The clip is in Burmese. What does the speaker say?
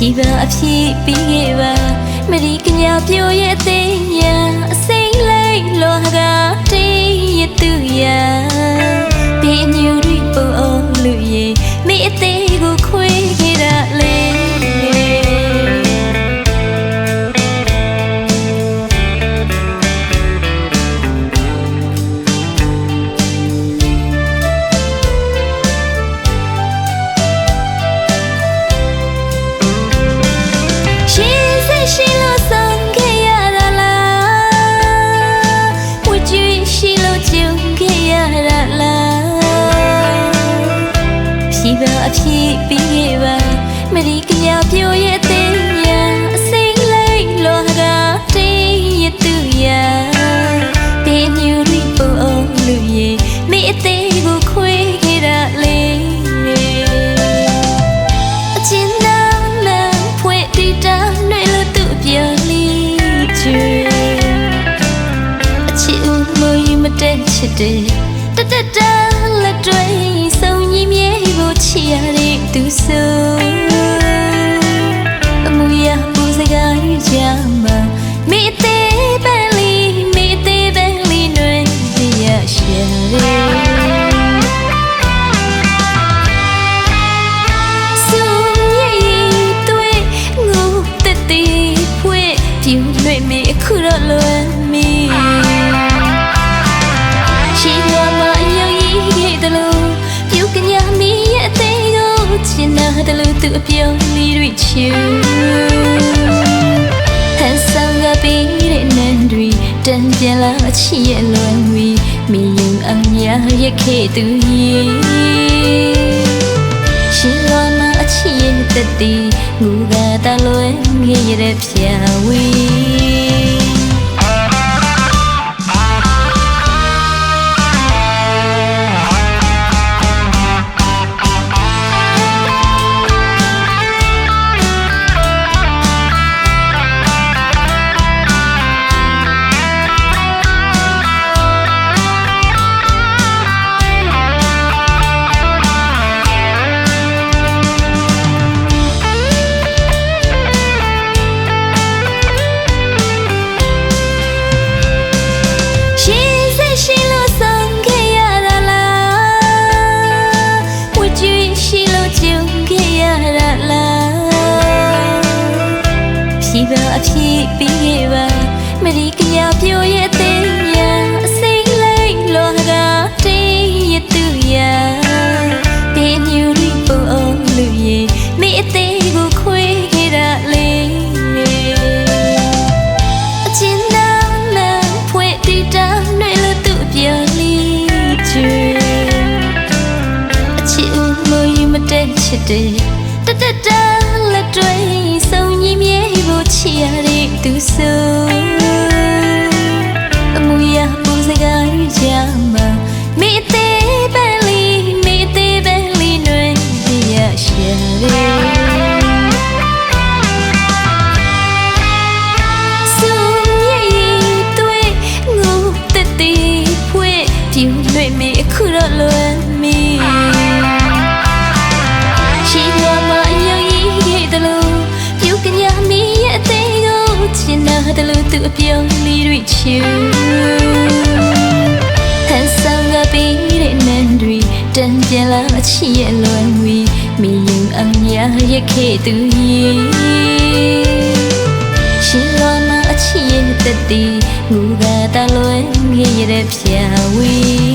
ဖြေပါအဖြေပြီးခဲ့ပါမရီကညာပြိုရဲ့သေးညာအစိမ့်လိုက်လောကတေးရသူရာဘေးညူရီပုံအောင်လူရဲ့မိအသေးကိုခွေးခဲ့တာလေအဖြေပြီးခဲ့ပါမရီကညာပြိုရဲ့သေးညာအစိမ့်လိုက်လောကတေးရသူရာဘေးညူရီပုံအောင်လူရဲ့မိအသေးကိုခွေးခဲ့တာလေအချင်းနာလမ်းဖွင့်တီတာနှွေလို့သူပြောလိချွေအချစ်ဦးမယူမတဲ့ချစ်တဲ့တတတလက်တွေစုံညီမြေကိုချီရတဲ့သူဆိုအမူအရာပူစကားကြမှာမိသေးပန်းလီမိသေးပန်းလီနှွေရရှာတဲ့စုံရဲ့တွေ့ငိုတက်တဲ့ဖွေပြူလွေမိအခုတော့လွယ်မိချီရမအယုံကြီးတဲ့လို့ပြုကညာမီရဲ့အသေးကိုချင်နာတယ်လို့သူအပြောင်းလေးတွေချူဟန်ဆောင်ကပြီးတဲ့နန်းတွေတန်ပြန်လာအချစ်ရဲ့လွယ်ဝီမိယုံအညာရဲ့ခဲ့သူရဲ့ရှင်လောမအချစ်ရဲ့တတိငူကတာလွယ်ငယ်ရတဲ့ဖြာဝီဖြေပါအဖြေပြီးခဲ့ပါမရီကညာပြိုရဲ့သေးညာအစိမ့်လိုက်လောကတေးရသူရာဘေးညူရီပုံအောင်လူရဲ့မိအသေးကိုခွေးခဲ့တာလေအချင်းနာလမ်းဖွင့်တီတာနှွေလို့သူပြောလိချွေအချစ်ဦးမယူမတဲ့ချစ်တဲ့တတတလက်တွေစုံညီမြေကိုချီရတဲ့သူဆိုအမူအရာပူစကားကြမှာမိသေးပန်းလီမိသေးပန်းလီနှွေရရှာတဲ့စုံရဲ့တွေ့ငိုတက်တဲ့ဖွေပြူလွေမိအခုတော့လွယ်မိချီရမအယုံကြီးတဲ့လို့ပြုကညာမီရဲ့အသေးကိုချင်နာတယ်လို့သူအပြောင်းလေးတွေချူဟန်ဆောင်ကပြီးတဲ့နန်းတွေတန်ပြန်လာအချစ်ရဲ့လွယ်ဝီမိယုံအညာရဲ့ခဲ့သူရဲ့ရှင်လောမအချစ်ရဲ့တတိငူကတာလွယ်ငယ်ရတဲ့ဖြာဝီ